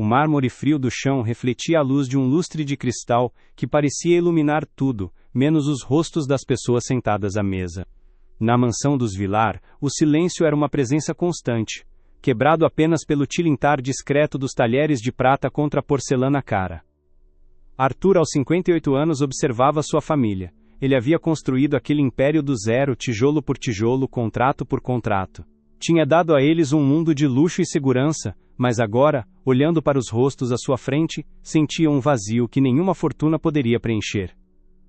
O mármore frio do chão refletia a luz de um lustre de cristal que parecia iluminar tudo, menos os rostos das pessoas sentadas à mesa. Na mansão dos Villar, o silêncio era uma presença constante, quebrado apenas pelo tilintar discreto dos talheres de prata contra a porcelana cara. Arthur, aos 58 anos, observava sua família. Ele havia construído aquele império do zero, tijolo por tijolo, contrato por contrato. Tinha dado a eles um mundo de luxo e segurança, mas agora, olhando para os rostos à sua frente, sentia um vazio que nenhuma fortuna poderia preencher.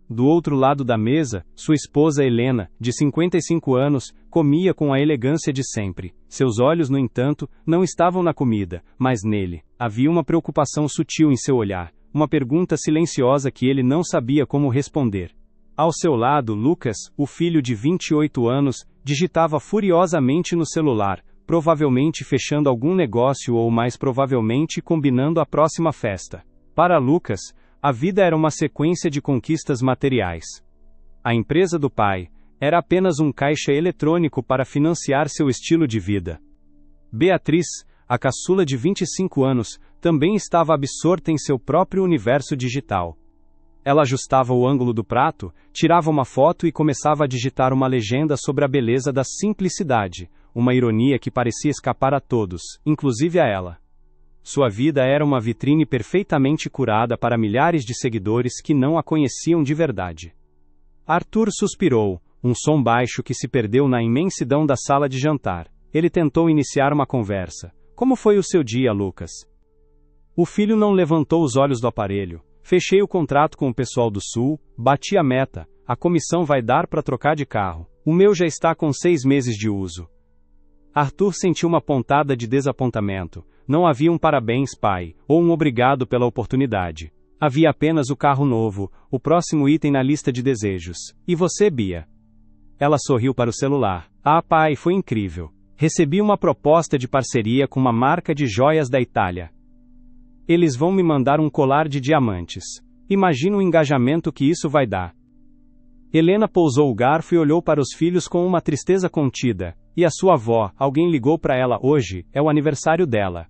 Do outro lado da mesa, sua esposa Helena, de 55 anos, comia com a elegância de sempre. Seus olhos, no entanto, não estavam na comida, mas nele. Havia uma preocupação sutil em seu olhar, uma pergunta silenciosa que ele não sabia como responder. Ao seu lado, Lucas, o filho de 28 anos, digitava furiosamente no celular, provavelmente fechando algum negócio ou mais provavelmente combinando a próxima festa. Para Lucas, a vida era uma sequência de conquistas materiais. A empresa do pai era apenas um caixa eletrônico para financiar seu estilo de vida. Beatriz, a caçula de 25 anos, também estava absorta em seu próprio universo digital. Ela ajustava o ângulo do prato, tirava uma foto e começava a digitar uma legenda sobre a beleza da simplicidade, uma ironia que parecia escapar a todos, inclusive a ela. Sua vida era uma vitrine perfeitamente curada para milhares de seguidores que não a conheciam de verdade. Arthur suspirou, um som baixo que se perdeu na imensidão da sala de jantar. Ele tentou iniciar uma conversa. Como foi o seu dia, Lucas? O filho não levantou os olhos do aparelho. Fechei o contrato com o pessoal do Sul, bati a meta, a comissão vai dar para trocar de carro. O meu já está com 6 meses de uso. Arthur sentiu uma pontada de desapontamento. Não havia um parabéns, pai, ou um obrigado pela oportunidade. Havia apenas o carro novo, o próximo item na lista de desejos. E você, Bia? Ela sorriu para o celular. Ah, pai, foi incrível. Recebi uma proposta de parceria com uma marca de joias da Itália. Eles vão me mandar um colar de diamantes. Imagina o engajamento que isso vai dar. Helena pousou o garfo e olhou para os filhos com uma tristeza contida. E a sua avó, alguém ligou para ela hoje, é o aniversário dela.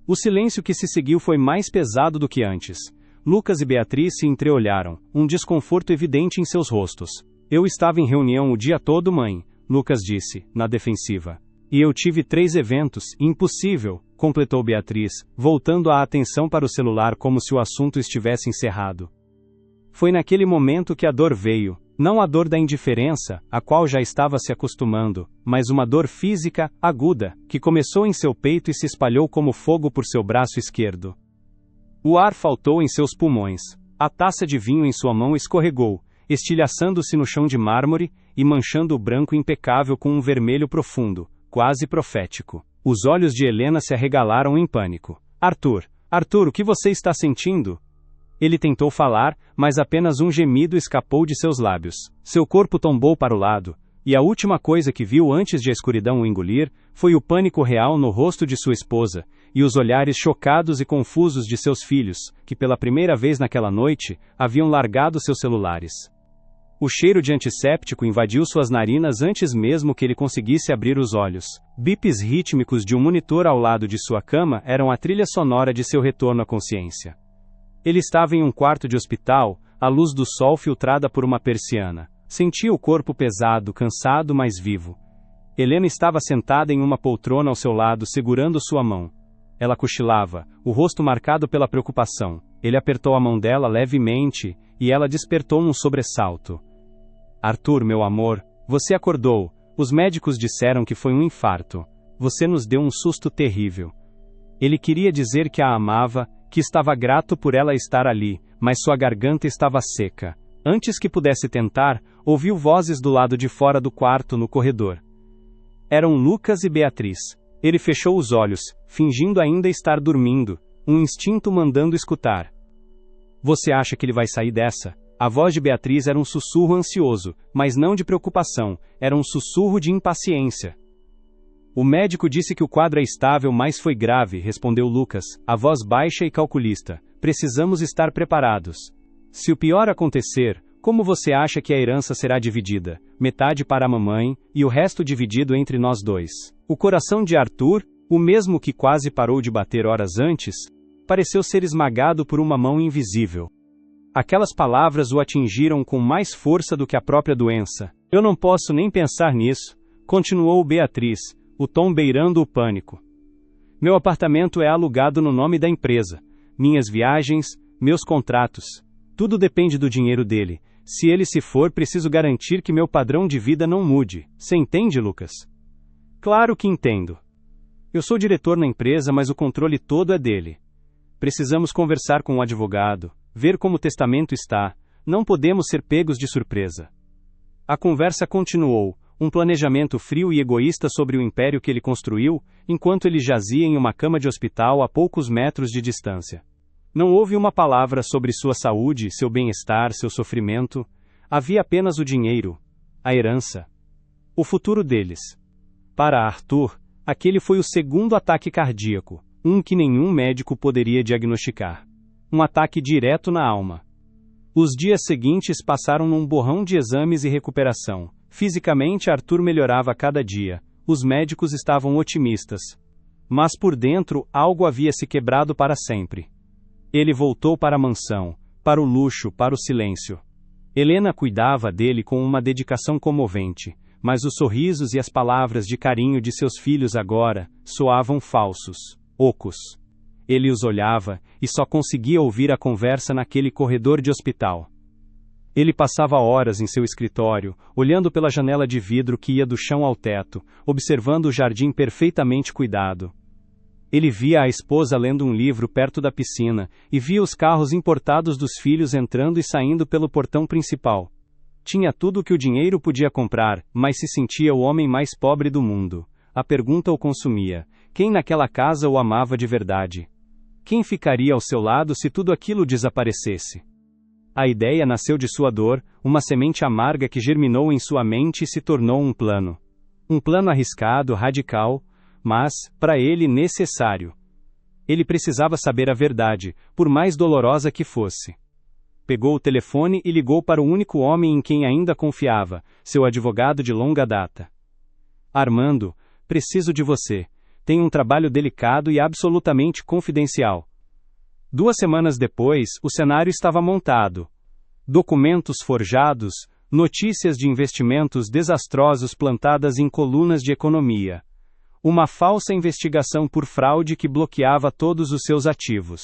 O silêncio que se seguiu foi mais pesado do que antes. Lucas e Beatriz se entreolharam, um desconforto evidente em seus rostos. Eu estava em reunião o dia todo, mãe, Lucas disse, na defensiva. E eu tive 3 eventos, impossível, completou Beatriz, voltando a atenção para o celular como se o assunto estivesse encerrado. Foi naquele momento que a dor veio, não a dor da indiferença, a qual já estava se acostumando, mas uma dor física, aguda, que começou em seu peito e se espalhou como fogo por seu braço esquerdo. O ar faltou em seus pulmões. A taça de vinho em sua mão escorregou, estilhaçando-se no chão de mármore e manchando o branco impecável com um vermelho profundo, quase profético. Os olhos de Helena se arregalaram em pânico. Arthur, o que você está sentindo? Ele tentou falar, mas apenas um gemido escapou de seus lábios. Seu corpo tombou para o lado, e a última coisa que viu antes de a escuridão o engolir, foi o pânico real no rosto de sua esposa, e os olhares chocados e confusos de seus filhos, que pela primeira vez naquela noite, haviam largado seus celulares. O cheiro de antisséptico invadiu suas narinas antes mesmo que ele conseguisse abrir os olhos. Bips rítmicos de um monitor ao lado de sua cama eram a trilha sonora de seu retorno à consciência. Ele estava em um quarto de hospital, a luz do sol filtrada por uma persiana. Sentia o corpo pesado, cansado, mas vivo. Helena estava sentada em uma poltrona ao seu lado, segurando sua mão. Ela cochilava, o rosto marcado pela preocupação. Ele apertou a mão dela levemente, e ela despertou num sobressalto. Arthur, meu amor, você acordou. Os médicos disseram que foi um infarto. Você nos deu um susto terrível. Ele queria dizer que a amava, que estava grato por ela estar ali, mas sua garganta estava seca. Antes que pudesse tentar, ouviu vozes do lado de fora do quarto no corredor. Eram Lucas e Beatriz. Ele fechou os olhos, fingindo ainda estar dormindo, um instinto mandando escutar. Você acha que ele vai sair dessa? A voz de Beatriz era um sussurro ansioso, mas não de preocupação, era um sussurro de impaciência. O médico disse que o quadro é estável, mas foi grave, respondeu Lucas, a voz baixa e calculista. Precisamos estar preparados. Se o pior acontecer, como você acha que a herança será dividida? Metade para a mamãe, e o resto dividido entre nós dois. O coração de Arthur O mesmo que quase parou de bater horas antes, pareceu ser esmagado por uma mão invisível. Aquelas palavras o atingiram com mais força do que a própria doença. Eu não posso nem pensar nisso, continuou Beatriz, o tom beirando o pânico. Meu apartamento é alugado no nome da empresa. Minhas viagens, meus contratos. Tudo depende do dinheiro dele. Se ele se for, preciso garantir que meu padrão de vida não mude. Você entende, Lucas? Claro que entendo. Eu sou diretor na empresa, mas o controle todo é dele. Precisamos conversar com o advogado, ver como o testamento está. Não podemos ser pegos de surpresa. A conversa continuou, um planejamento frio e egoísta sobre o império que ele construiu, enquanto ele jazia em uma cama de hospital a poucos metros de distância. Não houve uma palavra sobre sua saúde, seu bem-estar, seu sofrimento. Havia apenas o dinheiro, a herança, o futuro deles. Para Arthur, aquele foi o segundo ataque cardíaco, um que nenhum médico poderia diagnosticar. Um ataque direto na alma. Os dias seguintes passaram num borrão de exames e recuperação. Fisicamente, Arthur melhorava a cada dia. Os médicos estavam otimistas. Mas por dentro, algo havia se quebrado para sempre. Ele voltou para a mansão, para o luxo, para o silêncio. Helena cuidava dele com uma dedicação comovente, mas os sorrisos e as palavras de carinho de seus filhos agora soavam falsos, ocos. Ele os olhava e só conseguia ouvir a conversa naquele corredor de hospital. Ele passava horas em seu escritório, olhando pela janela de vidro que ia do chão ao teto, observando o jardim perfeitamente cuidado. Ele via a esposa lendo um livro perto da piscina, e via os carros importados dos filhos entrando e saindo pelo portão principal. Tinha tudo o que o dinheiro podia comprar, mas se sentia o homem mais pobre do mundo. A pergunta o consumia: quem naquela casa o amava de verdade? Quem ficaria ao seu lado se tudo aquilo desaparecesse? A ideia nasceu de sua dor, uma semente amarga que germinou em sua mente e se tornou um plano. Um plano arriscado, radical, mas, para ele, necessário. Ele precisava saber a verdade, por mais dolorosa que fosse. Pegou o telefone e ligou para o único homem em quem ainda confiava, seu advogado de longa data. Armando, preciso de você. Tenho um trabalho delicado e absolutamente confidencial. 2 semanas depois, o cenário estava montado. Documentos forjados, notícias de investimentos desastrosos plantadas em colunas de economia. Uma falsa investigação por fraude que bloqueava todos os seus ativos.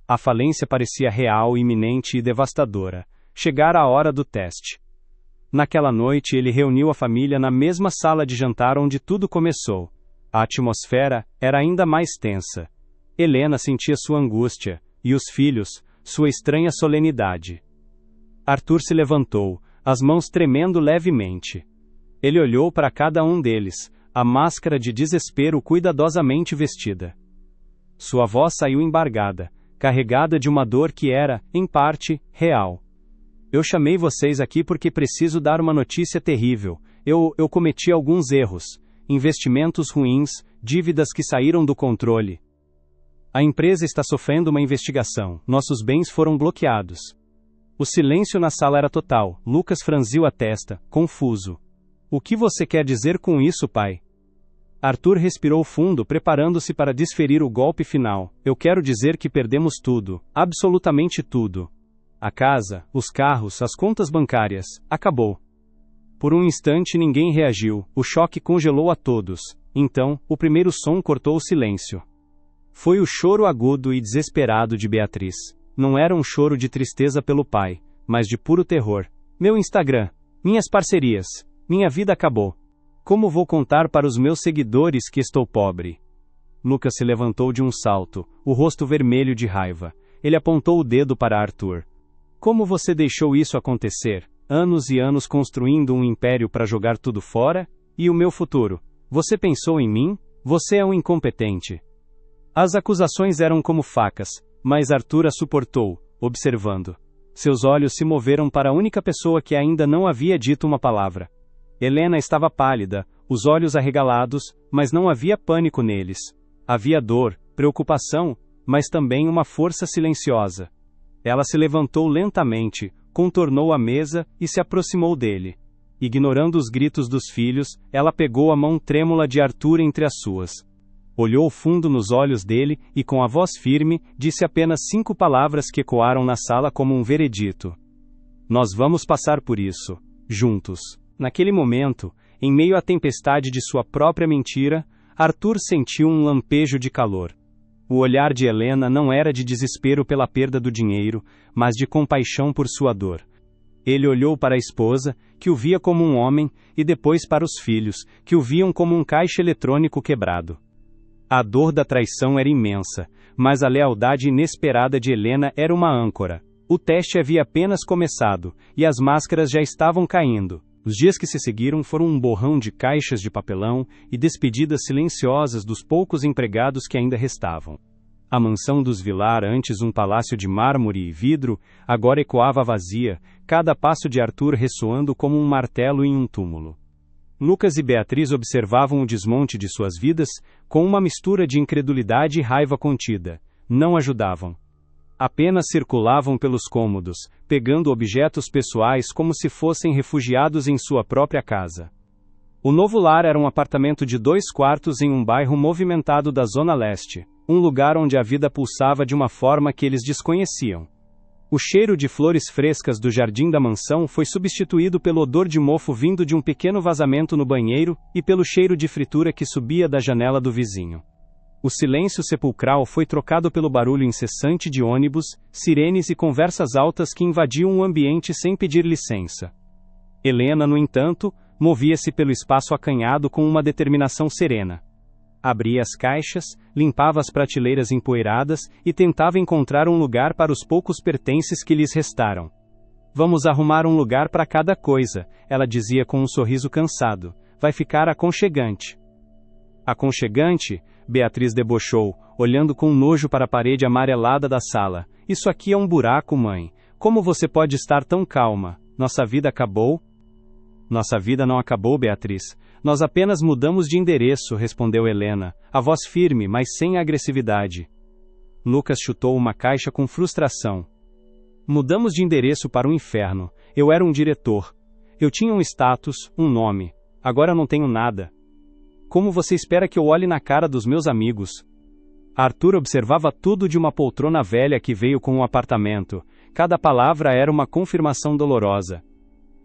A falência parecia real, iminente e devastadora. Chegara a hora do teste. Naquela noite ele reuniu a família na mesma sala de jantar onde tudo começou. A atmosfera era ainda mais tensa. Helena sentia sua angústia, e os filhos, sua estranha solenidade. Arthur se levantou, as mãos tremendo levemente. Ele olhou para cada um deles, a máscara de desespero cuidadosamente vestida. Sua voz saiu embargada, carregada de uma dor que era, em parte, real. Eu chamei vocês aqui porque preciso dar uma notícia terrível. Eu cometi alguns erros, investimentos ruins, dívidas que saíram do controle. A empresa está sofrendo uma investigação, nossos bens foram bloqueados. O silêncio na sala era total. Lucas franziu a testa, confuso. O que você quer dizer com isso, pai? Arthur respirou fundo, preparando-se para desferir o golpe final. Eu quero dizer que perdemos tudo, absolutamente tudo. A casa, os carros, as contas bancárias, acabou. Por um instante ninguém reagiu, o choque congelou a todos. Então, o primeiro som cortou o silêncio. Foi o choro agudo e desesperado de Beatriz. Não era um choro de tristeza pelo pai, mas de puro terror. Meu Instagram, minhas parcerias, minha vida acabou. Como vou contar para os meus seguidores que estou pobre? Lucas se levantou de um salto, o rosto vermelho de raiva. Ele apontou o dedo para Arthur. Como você deixou isso acontecer? Anos e anos construindo um império para jogar tudo fora? E o meu futuro? Você pensou em mim? Você é um incompetente. As acusações eram como facas, mas Arthur as suportou, observando. Seus olhos se moveram para a única pessoa que ainda não havia dito uma palavra. Helena estava pálida, os olhos arregalados, mas não havia pânico neles. Havia dor, preocupação, mas também uma força silenciosa. Ela se levantou lentamente, contornou a mesa e se aproximou dele. Ignorando os gritos dos filhos, ela pegou a mão trêmula de Arthur entre as suas. Olhou fundo nos olhos dele e, com a voz firme, disse apenas 5 palavras que ecoaram na sala como um veredito. Nós vamos passar por isso, juntos. Naquele momento, em meio à tempestade de sua própria mentira, Arthur sentiu um lampejo de calor. O olhar de Helena não era de desespero pela perda do dinheiro, mas de compaixão por sua dor. Ele olhou para a esposa, que o via como um homem, e depois para os filhos, que o viam como um caixa eletrônico quebrado. A dor da traição era imensa, mas a lealdade inesperada de Helena era uma âncora. O teste havia apenas começado, e as máscaras já estavam caindo. Os dias que se seguiram foram um borrão de caixas de papelão e despedidas silenciosas dos poucos empregados que ainda restavam. A mansão dos Vilar, antes um palácio de mármore e vidro, agora ecoava vazia, cada passo de Arthur ressoando como um martelo em um túmulo. Lucas e Beatriz observavam o desmonte de suas vidas com uma mistura de incredulidade e raiva contida. Não ajudavam. Apenas circulavam pelos cômodos, pegando objetos pessoais como se fossem refugiados em sua própria casa. O novo lar era um apartamento de 2 quartos em um bairro movimentado da Zona Leste, um lugar onde a vida pulsava de uma forma que eles desconheciam. O cheiro de flores frescas do jardim da mansão foi substituído pelo odor de mofo vindo de um pequeno vazamento no banheiro e pelo cheiro de fritura que subia da janela do vizinho. O silêncio sepulcral foi trocado pelo barulho incessante de ônibus, sirenes e conversas altas que invadiam o ambiente sem pedir licença. Helena, no entanto, movia-se pelo espaço acanhado com uma determinação serena. Abria as caixas, limpava as prateleiras empoeiradas e tentava encontrar um lugar para os poucos pertences que lhes restaram. Vamos arrumar um lugar para cada coisa, ela dizia com um sorriso cansado. Vai ficar aconchegante. Aconchegante? Beatriz debochou, olhando com nojo para a parede amarelada da sala. Isso aqui é um buraco, mãe. Como você pode estar tão calma? Nossa vida acabou? Nossa vida não acabou, Beatriz. Nós apenas mudamos de endereço, respondeu Helena, a voz firme, mas sem agressividade. Lucas chutou uma caixa com frustração. Mudamos de endereço para o inferno. Eu era um diretor. Eu tinha um status, um nome. Agora não tenho nada. Como você espera que eu olhe na cara dos meus amigos? Arthur observava tudo de uma poltrona velha que veio com o apartamento. Cada palavra era uma confirmação dolorosa.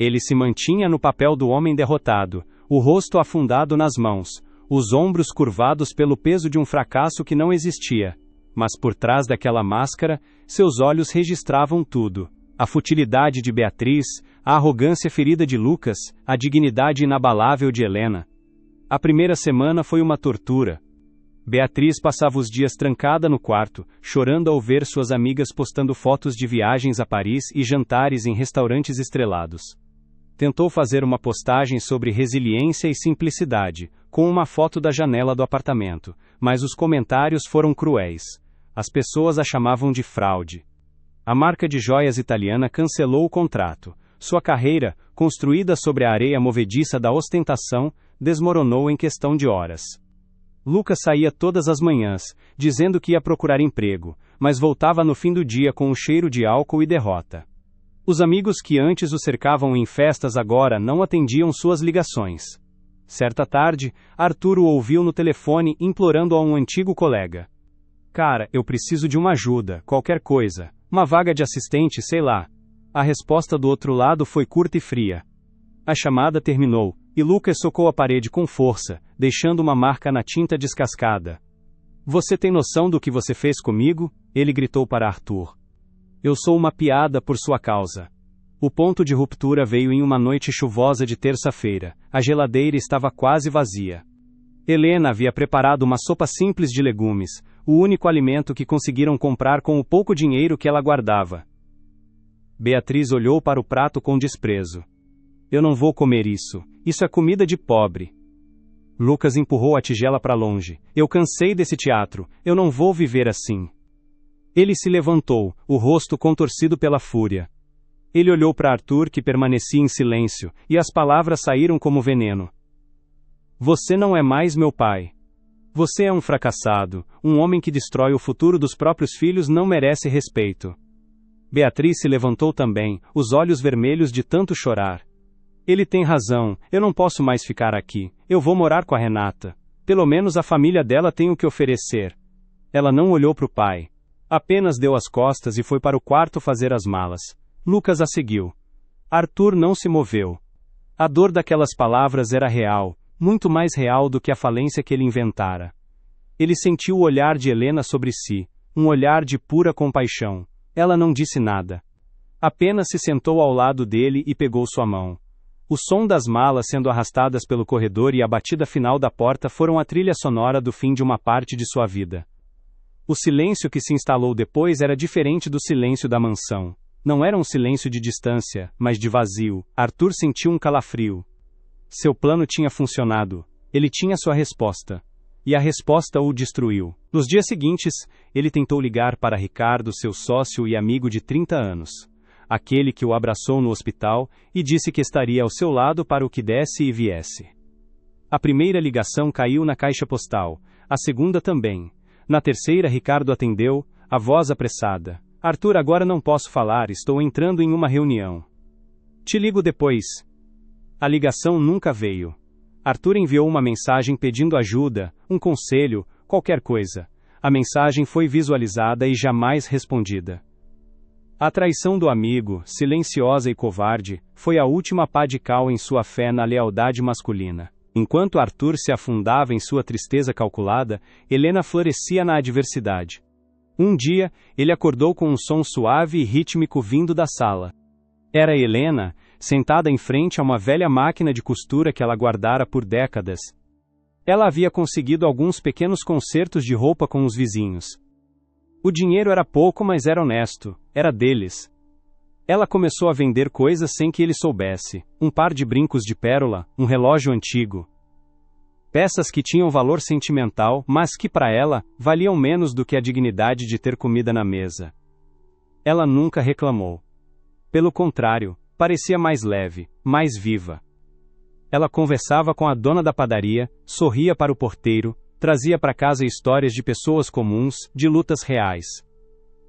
Ele se mantinha no papel do homem derrotado, o rosto afundado nas mãos, os ombros curvados pelo peso de um fracasso que não existia. Mas por trás daquela máscara, seus olhos registravam tudo. A futilidade de Beatriz, a arrogância ferida de Lucas, a dignidade inabalável de Helena. A primeira semana foi uma tortura. Beatriz passava os dias trancada no quarto, chorando ao ver suas amigas postando fotos de viagens a Paris e jantares em restaurantes estrelados. Tentou fazer uma postagem sobre resiliência e simplicidade, com uma foto da janela do apartamento, mas os comentários foram cruéis. As pessoas a chamavam de fraude. A marca de joias italiana cancelou o contrato. Sua carreira, construída sobre a areia movediça da ostentação, desmoronou em questão de horas. Lucas saía todas as manhãs, dizendo que ia procurar emprego, mas voltava no fim do dia com o cheiro de álcool e derrota. Os amigos que antes o cercavam em festas agora não atendiam suas ligações. Certa tarde, Arthur o ouviu no telefone implorando a um antigo colega. Cara, eu preciso de uma ajuda, qualquer coisa. Uma vaga de assistente, sei lá. A resposta do outro lado foi curta e fria. A chamada terminou, e Lucas socou a parede com força, deixando uma marca na tinta descascada. Você tem noção do que você fez comigo? Ele gritou para Arthur. Eu sou uma piada por sua causa. O ponto de ruptura veio em uma noite chuvosa de terça-feira. A geladeira estava quase vazia. Helena havia preparado uma sopa simples de legumes, o único alimento que conseguiram comprar com o pouco dinheiro que ela guardava. Beatriz olhou para o prato com desprezo. Eu não vou comer isso. Isso é comida de pobre. Lucas empurrou a tigela para longe. Eu cansei desse teatro. Eu não vou viver assim. Ele se levantou, o rosto contorcido pela fúria. Ele olhou para Arthur, que permanecia em silêncio, e as palavras saíram como veneno. Você não é mais meu pai. Você é um fracassado, um homem que destrói o futuro dos próprios filhos não merece respeito. Beatriz se levantou também, os olhos vermelhos de tanto chorar. Ele tem razão, eu não posso mais ficar aqui, eu vou morar com a Renata. Pelo menos a família dela tem o que oferecer. Ela não olhou para o pai. Apenas deu as costas e foi para o quarto fazer as malas. Lucas a seguiu. Arthur não se moveu. A dor daquelas palavras era real, muito mais real do que a falência que ele inventara. Ele sentiu o olhar de Helena sobre si, um olhar de pura compaixão. Ela não disse nada. Apenas se sentou ao lado dele e pegou sua mão. O som das malas sendo arrastadas pelo corredor e a batida final da porta foram a trilha sonora do fim de uma parte de sua vida. O silêncio que se instalou depois era diferente do silêncio da mansão. Não era um silêncio de distância, mas de vazio. Arthur sentiu um calafrio. Seu plano tinha funcionado. Ele tinha sua resposta. E a resposta o destruiu. Nos dias seguintes, ele tentou ligar para Ricardo, seu sócio e amigo de 30 anos. Aquele que o abraçou no hospital e disse que estaria ao seu lado para o que desse e viesse. A primeira ligação caiu na caixa postal, a segunda também. Na terceira, Ricardo atendeu, a voz apressada. Arthur, agora não posso falar, estou entrando em uma reunião. Te ligo depois. A ligação nunca veio. Arthur enviou uma mensagem pedindo ajuda, um conselho, qualquer coisa. A mensagem foi visualizada e jamais respondida. A traição do amigo, silenciosa e covarde, foi a última pá de cal em sua fé na lealdade masculina. Enquanto Arthur se afundava em sua tristeza calculada, Helena florescia na adversidade. Um dia, ele acordou com um som suave e rítmico vindo da sala. Era Helena, sentada em frente a uma velha máquina de costura que ela guardara por décadas. Ela havia conseguido alguns pequenos consertos de roupa com os vizinhos. O dinheiro era pouco, mas era honesto, era deles. Ela começou a vender coisas sem que ele soubesse, um par de brincos de pérola, um relógio antigo. Peças que tinham valor sentimental, mas que para ela, valiam menos do que a dignidade de ter comida na mesa. Ela nunca reclamou. Pelo contrário, parecia mais leve, mais viva. Ela conversava com a dona da padaria, sorria para o porteiro, trazia para casa histórias de pessoas comuns, de lutas reais.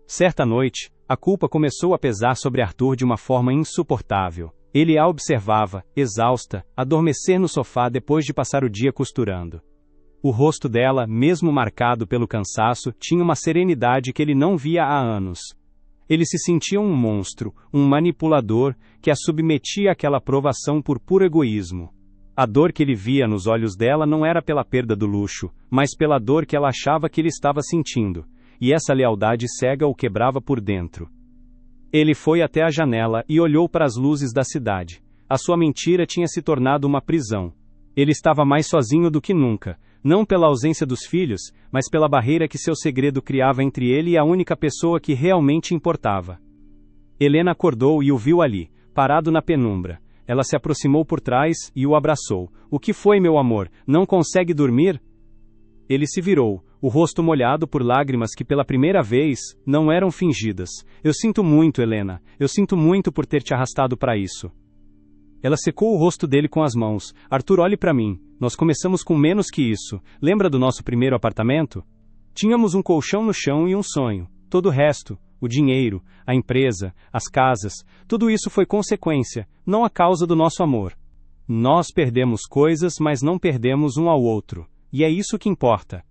Certa noite, a culpa começou a pesar sobre Arthur de uma forma insuportável. Ele a observava, exausta, adormecer no sofá depois de passar o dia costurando. O rosto dela, mesmo marcado pelo cansaço, tinha uma serenidade que ele não via há anos. Ele se sentia um monstro, um manipulador, que a submetia àquela provação por puro egoísmo. A dor que ele via nos olhos dela não era pela perda do luxo, mas pela dor que ela achava que ele estava sentindo, e essa lealdade cega o quebrava por dentro. Ele foi até a janela e olhou para as luzes da cidade. A sua mentira tinha se tornado uma prisão. Ele estava mais sozinho do que nunca, não pela ausência dos filhos, mas pela barreira que seu segredo criava entre ele e a única pessoa que realmente importava. Helena acordou e o viu ali, parado na penumbra. Ela se aproximou por trás e o abraçou. O que foi, meu amor? Não consegue dormir? Ele se virou, o rosto molhado por lágrimas que pela primeira vez, não eram fingidas. Eu sinto muito, Helena. Eu sinto muito por ter te arrastado para isso. Ela secou o rosto dele com as mãos. Arthur, olhe para mim. Nós começamos com menos que isso. Lembra do nosso primeiro apartamento? Tínhamos um colchão no chão e um sonho. Todo o resto, o dinheiro, a empresa, as casas, tudo isso foi consequência, não a causa do nosso amor. Nós perdemos coisas, mas não perdemos um ao outro. E é isso que importa.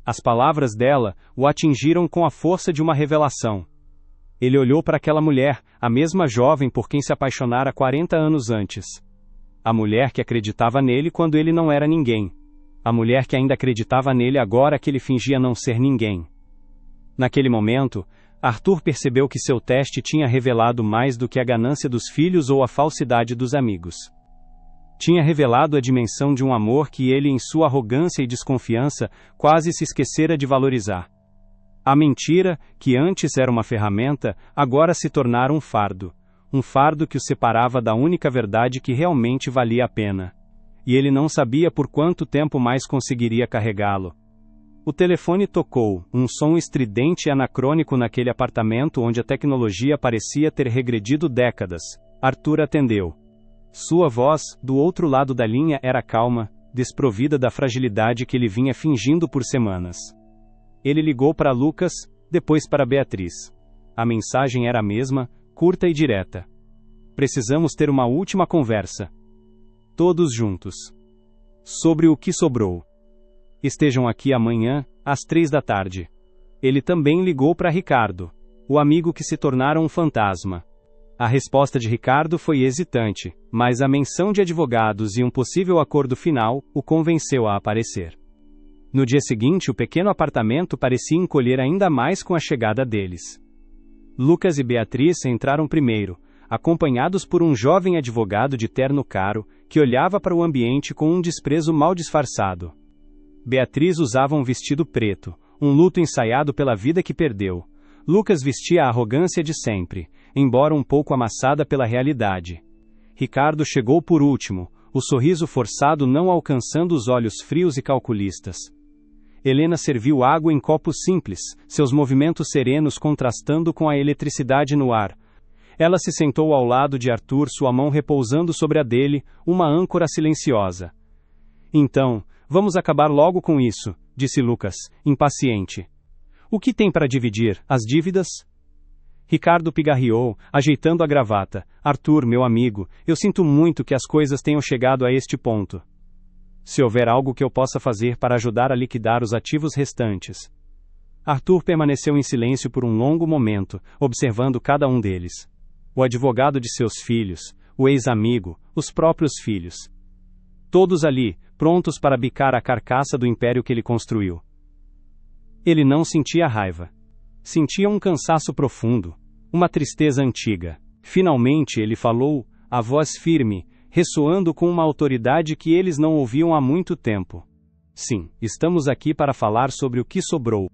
As palavras dela o atingiram com a força de uma revelação. Ele olhou para aquela mulher, a mesma jovem por quem se apaixonara 40 anos antes. A mulher que acreditava nele quando ele não era ninguém. A mulher que ainda acreditava nele agora que ele fingia não ser ninguém. Naquele momento, Arthur percebeu que seu teste tinha revelado mais do que a ganância dos filhos ou a falsidade dos amigos. Tinha revelado a dimensão de um amor que ele, em sua arrogância e desconfiança, quase se esquecera de valorizar. A mentira, que antes era uma ferramenta, agora se tornara um fardo que o separava da única verdade que realmente valia a pena. E ele não sabia por quanto tempo mais conseguiria carregá-lo. O telefone tocou, um som estridente e anacrônico naquele apartamento onde a tecnologia parecia ter regredido décadas. Arthur atendeu. Sua voz, do outro lado da linha, era calma, desprovida da fragilidade que ele vinha fingindo por semanas. Ele ligou para Lucas, depois para Beatriz. A mensagem era a mesma, curta e direta. Precisamos ter uma última conversa. Todos juntos. Sobre o que sobrou. Estejam aqui amanhã, às 3 da tarde. Ele também ligou para Ricardo, o amigo que se tornara um fantasma. A resposta de Ricardo foi hesitante, mas a menção de advogados e um possível acordo final o convenceu a aparecer. No dia seguinte, o pequeno apartamento parecia encolher ainda mais com a chegada deles. Lucas e Beatriz entraram primeiro, acompanhados por um jovem advogado de terno caro, que olhava para o ambiente com um desprezo mal disfarçado. Beatriz usava um vestido preto, um luto ensaiado pela vida que perdeu. Lucas vestia a arrogância de sempre, embora um pouco amassada pela realidade. Ricardo chegou por último, o sorriso forçado não alcançando os olhos frios e calculistas. Helena serviu água em copo simples, seus movimentos serenos contrastando com a eletricidade no ar. Ela se sentou ao lado de Arthur, sua mão repousando sobre a dele, uma âncora silenciosa. Então, vamos acabar logo com isso, disse Lucas, impaciente. O que tem para dividir, as dívidas? Ricardo pigarreou, ajeitando a gravata. Arthur, meu amigo, eu sinto muito que as coisas tenham chegado a este ponto. Se houver algo que eu possa fazer para ajudar a liquidar os ativos restantes. Arthur permaneceu em silêncio por um longo momento, observando cada um deles. O advogado de seus filhos, o ex-amigo, os próprios filhos. Todos ali, prontos para bicar a carcaça do império que ele construiu. Ele não sentia raiva. Sentia um cansaço profundo, uma tristeza antiga. Finalmente ele falou, a voz firme, ressoando com uma autoridade que eles não ouviam há muito tempo. Sim, estamos aqui para falar sobre o que sobrou.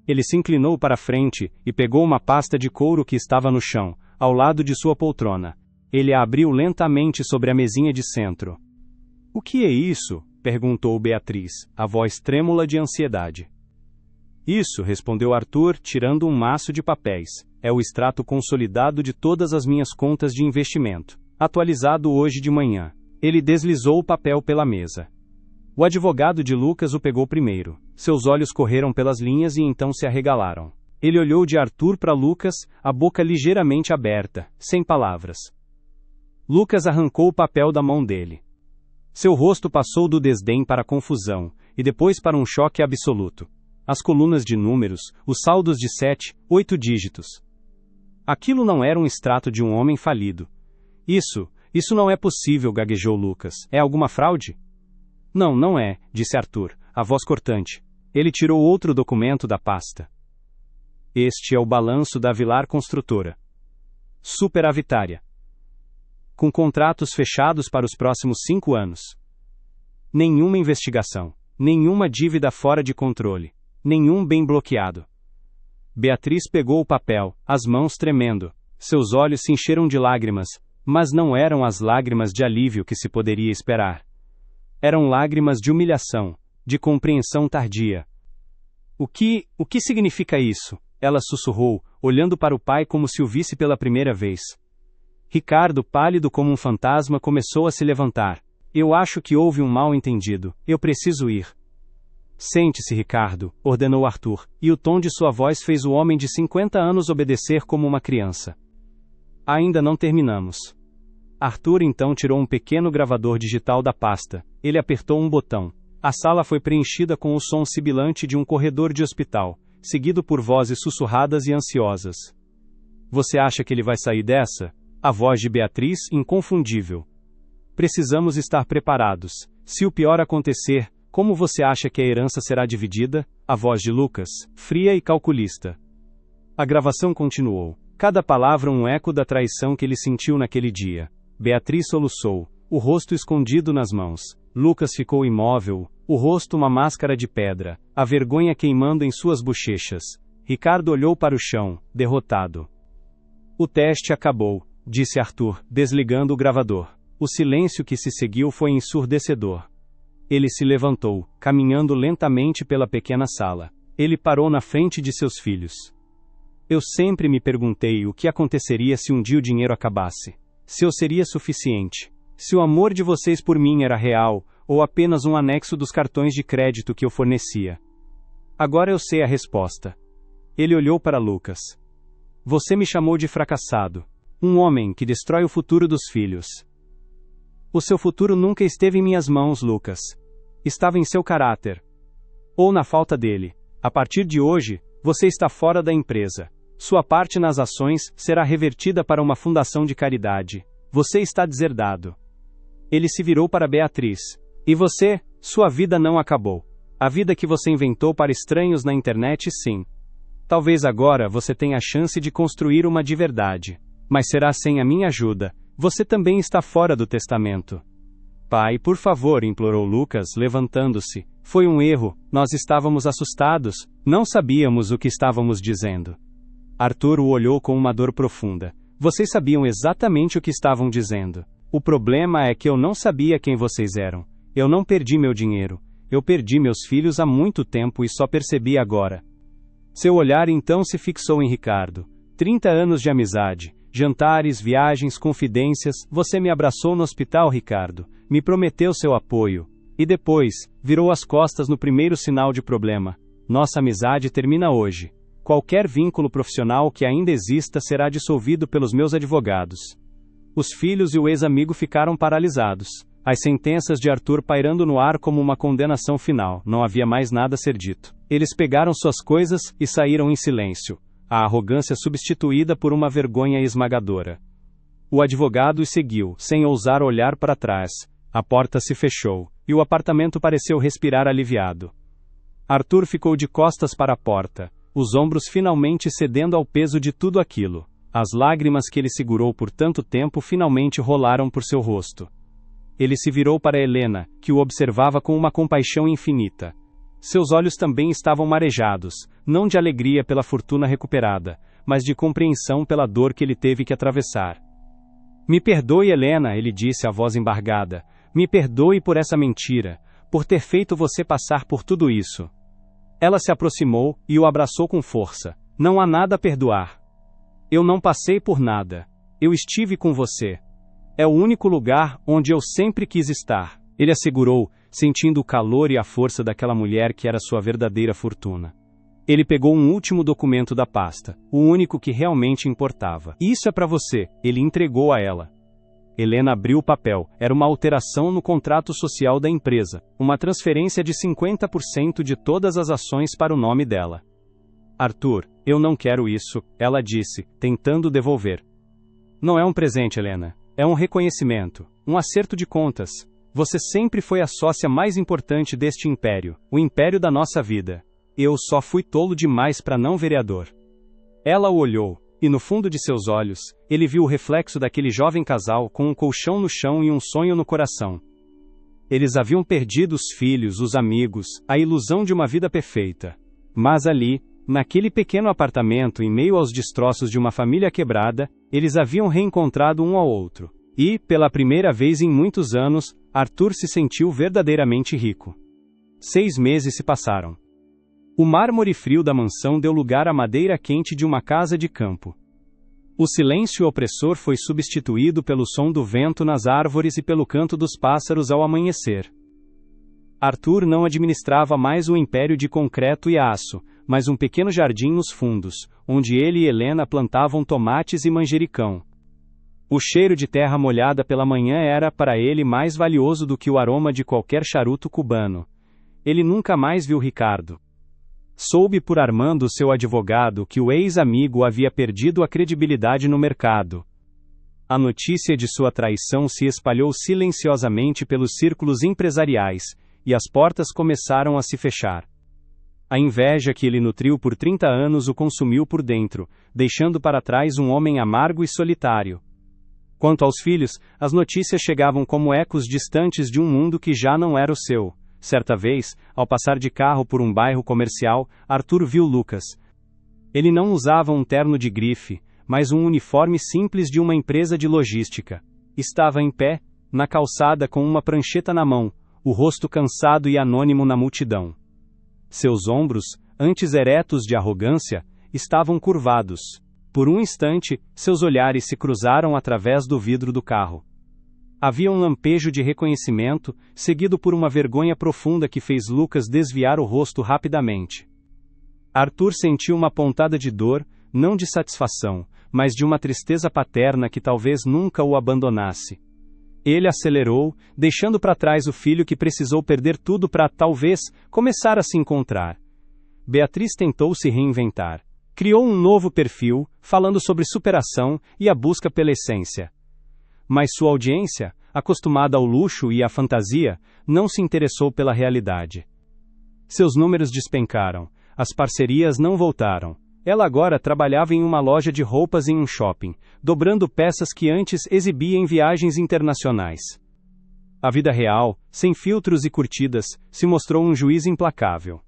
Ele se inclinou para a frente e pegou uma pasta de couro que estava no chão, ao lado de sua poltrona. Ele a abriu lentamente sobre a mesinha de centro. O que é isso? Perguntou Beatriz, a voz trêmula de ansiedade. Isso, respondeu Arthur, tirando um maço de papéis. É o extrato consolidado de todas as minhas contas de investimento, atualizado hoje de manhã. Ele deslizou o papel pela mesa. O advogado de Lucas o pegou primeiro. Seus olhos correram pelas linhas e então se arregalaram. Ele olhou de Arthur para Lucas, a boca ligeiramente aberta, sem palavras. Lucas arrancou o papel da mão dele. Seu rosto passou do desdém para a confusão, e depois para um choque absoluto. As colunas de números, os saldos de 7, 8 dígitos. Aquilo não era um extrato de um homem falido. Isso não é possível, gaguejou Lucas. É alguma fraude? Não, não é, disse Arthur, a voz cortante. Ele tirou outro documento da pasta. Este é o balanço da Vilar Construtora. Superavitária. Com contratos fechados para os próximos 5 anos. Nenhuma investigação, nenhuma dívida fora de controle, nenhum bem bloqueado. Beatriz pegou o papel, as mãos tremendo. Seus olhos se encheram de lágrimas, mas não eram as lágrimas de alívio que se poderia esperar. Eram lágrimas de humilhação, de compreensão tardia. O que significa isso? Ela sussurrou, olhando para o pai como se o visse pela primeira vez. Ricardo, pálido como um fantasma, começou a se levantar. Eu acho que houve um mal-entendido. Eu preciso ir. Sente-se, Ricardo, ordenou Arthur, e o tom de sua voz fez o homem de 50 anos obedecer como uma criança. Ainda não terminamos. Arthur então tirou um pequeno gravador digital da pasta. Ele apertou um botão. A sala foi preenchida com o som sibilante de um corredor de hospital, seguido por vozes sussurradas e ansiosas. Você acha que ele vai sair dessa? A voz de Beatriz, inconfundível. Precisamos estar preparados. Se o pior acontecer, como você acha que a herança será dividida? A voz de Lucas, fria e calculista. A gravação continuou. Cada palavra um eco da traição que ele sentiu naquele dia. Beatriz soluçou, o rosto escondido nas mãos. Lucas ficou imóvel, o rosto uma máscara de pedra, a vergonha queimando em suas bochechas. Ricardo olhou para o chão, derrotado. O teste acabou, disse Arthur, desligando o gravador. O silêncio que se seguiu foi ensurdecedor. Ele se levantou, caminhando lentamente pela pequena sala. Ele parou na frente de seus filhos. Eu sempre me perguntei o que aconteceria se um dia o dinheiro acabasse. Se eu seria suficiente. Se o amor de vocês por mim era real, ou apenas um anexo dos cartões de crédito que eu fornecia. Agora eu sei a resposta. Ele olhou para Lucas. Você me chamou de fracassado. Um homem que destrói o futuro dos filhos. O seu futuro nunca esteve em minhas mãos, Lucas. Estava em seu caráter. ou na falta dele. A partir de hoje, você está fora da empresa. Sua parte nas ações será revertida para uma fundação de caridade. Você está deserdado. Ele se virou para Beatriz. E você? Sua vida não acabou. A vida que você inventou para estranhos na internet, sim. Talvez agora você tenha a chance de construir uma de verdade. Mas será sem a minha ajuda. Você também está fora do testamento. Pai, por favor, implorou Lucas, levantando-se. Foi um erro, nós estávamos assustados, não sabíamos o que estávamos dizendo. Arthur o olhou com uma dor profunda. Vocês sabiam exatamente o que estavam dizendo. O problema é que eu não sabia quem vocês eram. Eu não perdi meu dinheiro. Eu perdi meus filhos há muito tempo e só percebi agora. Seu olhar então se fixou em Ricardo. 30 anos de amizade, jantares, viagens, confidências, você me abraçou no hospital, Ricardo. Me prometeu seu apoio. E depois, virou as costas no primeiro sinal de problema. Nossa amizade termina hoje. Qualquer vínculo profissional que ainda exista será dissolvido pelos meus advogados. Os filhos e o ex-amigo ficaram paralisados. As sentenças de Arthur pairando no ar como uma condenação final. Não havia mais nada a ser dito. Eles pegaram suas coisas e saíram em silêncio. A arrogância substituída por uma vergonha esmagadora. O advogado os seguiu, sem ousar olhar para trás. A porta se fechou, e o apartamento pareceu respirar aliviado. Arthur ficou de costas para a porta, os ombros finalmente cedendo ao peso de tudo aquilo. As lágrimas que ele segurou por tanto tempo finalmente rolaram por seu rosto. Ele se virou para Helena, que o observava com uma compaixão infinita. Seus olhos também estavam marejados, não de alegria pela fortuna recuperada, mas de compreensão pela dor que ele teve que atravessar. Me perdoe, Helena, ele disse a voz embargada. Me perdoe por essa mentira, por ter feito você passar por tudo isso. Ela se aproximou e o abraçou com força. Não há nada a perdoar. Eu não passei por nada. Eu estive com você. É o único lugar onde eu sempre quis estar. Ele assegurou, sentindo o calor e a força daquela mulher que era sua verdadeira fortuna. Ele pegou um último documento da pasta, o único que realmente importava. Isso é para você, ele entregou a ela. Helena abriu o papel, era uma alteração no contrato social da empresa, uma transferência de 50% de todas as ações para o nome dela. Arthur, eu não quero isso, ela disse, tentando devolver. Não é um presente, Helena, é um reconhecimento, um acerto de contas. Você sempre foi a sócia mais importante deste império, o império da nossa vida. Eu só fui tolo demais para não vereador. Ela o olhou, e no fundo de seus olhos, ele viu o reflexo daquele jovem casal com um colchão no chão e um sonho no coração. Eles haviam perdido os filhos, os amigos, a ilusão de uma vida perfeita. Mas ali, naquele pequeno apartamento em meio aos destroços de uma família quebrada, eles haviam reencontrado um ao outro. E, pela primeira vez em muitos anos, Arthur se sentiu verdadeiramente rico. 6 meses se passaram. O mármore frio da mansão deu lugar à madeira quente de uma casa de campo. O silêncio opressor foi substituído pelo som do vento nas árvores e pelo canto dos pássaros ao amanhecer. Arthur não administrava mais o império de concreto e aço, mas um pequeno jardim nos fundos, onde ele e Helena plantavam tomates e manjericão. O cheiro de terra molhada pela manhã era, para ele, mais valioso do que o aroma de qualquer charuto cubano. Ele nunca mais viu Ricardo. Soube por Armando, seu advogado, que o ex-amigo havia perdido a credibilidade no mercado. A notícia de sua traição se espalhou silenciosamente pelos círculos empresariais, e as portas começaram a se fechar. A inveja que ele nutriu por 30 anos o consumiu por dentro, deixando para trás um homem amargo e solitário. Quanto aos filhos, as notícias chegavam como ecos distantes de um mundo que já não era o seu. Certa vez, ao passar de carro por um bairro comercial, Arthur viu Lucas. Ele não usava um terno de grife, mas um uniforme simples de uma empresa de logística. Estava em pé, na calçada com uma prancheta na mão, o rosto cansado e anônimo na multidão. Seus ombros, antes eretos de arrogância, estavam curvados. Por um instante, seus olhares se cruzaram através do vidro do carro. Havia um lampejo de reconhecimento, seguido por uma vergonha profunda que fez Lucas desviar o rosto rapidamente. Arthur sentiu uma pontada de dor, não de satisfação, mas de uma tristeza paterna que talvez nunca o abandonasse. Ele acelerou, deixando para trás o filho que precisou perder tudo para, talvez, começar a se encontrar. Beatriz tentou se reinventar. Criou um novo perfil, falando sobre superação e a busca pela essência. Mas sua audiência, acostumada ao luxo e à fantasia, não se interessou pela realidade. Seus números despencaram, as parcerias não voltaram. Ela agora trabalhava em uma loja de roupas em um shopping, dobrando peças que antes exibia em viagens internacionais. A vida real, sem filtros e curtidas, se mostrou um juiz implacável.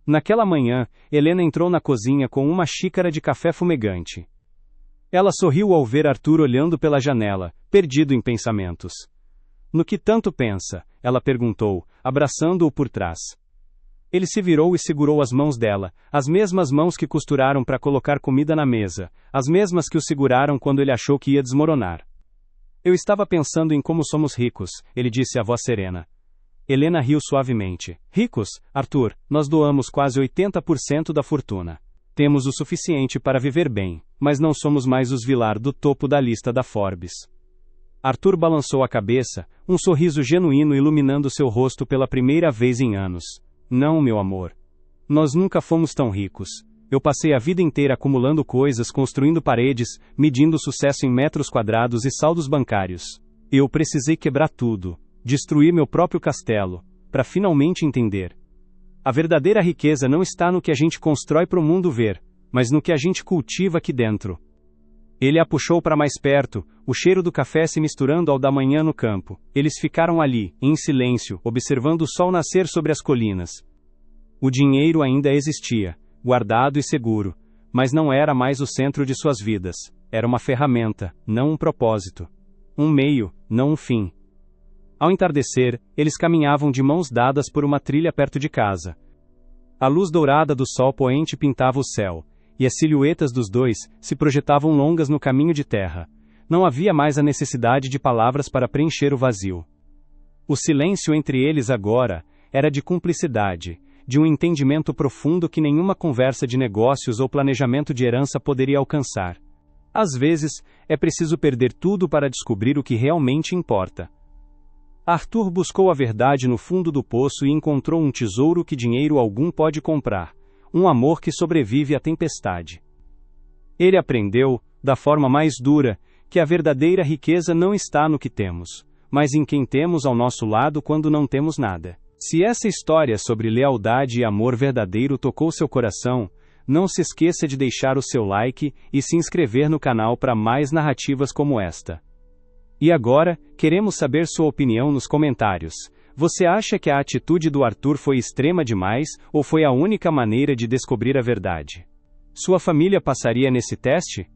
Naquela manhã, Helena entrou na cozinha com uma xícara de café fumegante. Ela sorriu ao ver Arthur olhando pela janela, perdido em pensamentos. No que tanto pensa? Ela perguntou, abraçando-o por trás. Ele se virou e segurou as mãos dela, as mesmas mãos que costuraram para colocar comida na mesa, as mesmas que o seguraram quando ele achou que ia desmoronar. Eu estava pensando em como somos ricos, ele disse à voz serena. Helena riu suavemente. Ricos, Arthur, nós doamos quase 80% da fortuna. Temos o suficiente para viver bem, mas não somos mais os Vilar do topo da lista da Forbes. Arthur balançou a cabeça, um sorriso genuíno iluminando seu rosto pela primeira vez em anos. Não, meu amor. Nós nunca fomos tão ricos. Eu passei a vida inteira acumulando coisas, construindo paredes, medindo sucesso em metros quadrados e saldos bancários. Eu precisei quebrar tudo. Destruir meu próprio castelo, para finalmente entender. A verdadeira riqueza não está no que a gente constrói para o mundo ver, mas no que a gente cultiva aqui dentro. Ele a puxou para mais perto, o cheiro do café se misturando ao da manhã no campo. Eles ficaram ali, em silêncio, observando o sol nascer sobre as colinas. O dinheiro ainda existia, guardado e seguro, mas não era mais o centro de suas vidas. Era uma ferramenta, não um propósito. Um meio, não um fim. Ao entardecer, eles caminhavam de mãos dadas por uma trilha perto de casa. A luz dourada do sol poente pintava o céu, e as silhuetas dos dois se projetavam longas no caminho de terra. Não havia mais a necessidade de palavras para preencher o vazio. O silêncio entre eles agora era de cumplicidade, de um entendimento profundo que nenhuma conversa de negócios ou planejamento de herança poderia alcançar. Às vezes, é preciso perder tudo para descobrir o que realmente importa. Arthur buscou a verdade no fundo do poço e encontrou um tesouro que dinheiro algum pode comprar, um amor que sobrevive à tempestade. Ele aprendeu, da forma mais dura, que a verdadeira riqueza não está no que temos, mas em quem temos ao nosso lado quando não temos nada. Se essa história sobre lealdade e amor verdadeiro tocou seu coração, não se esqueça de deixar o seu like e se inscrever no canal para mais narrativas como esta. E agora, queremos saber sua opinião nos comentários. Você acha que a atitude do Arthur foi extrema demais, ou foi a única maneira de descobrir a verdade? Sua família passaria nesse teste?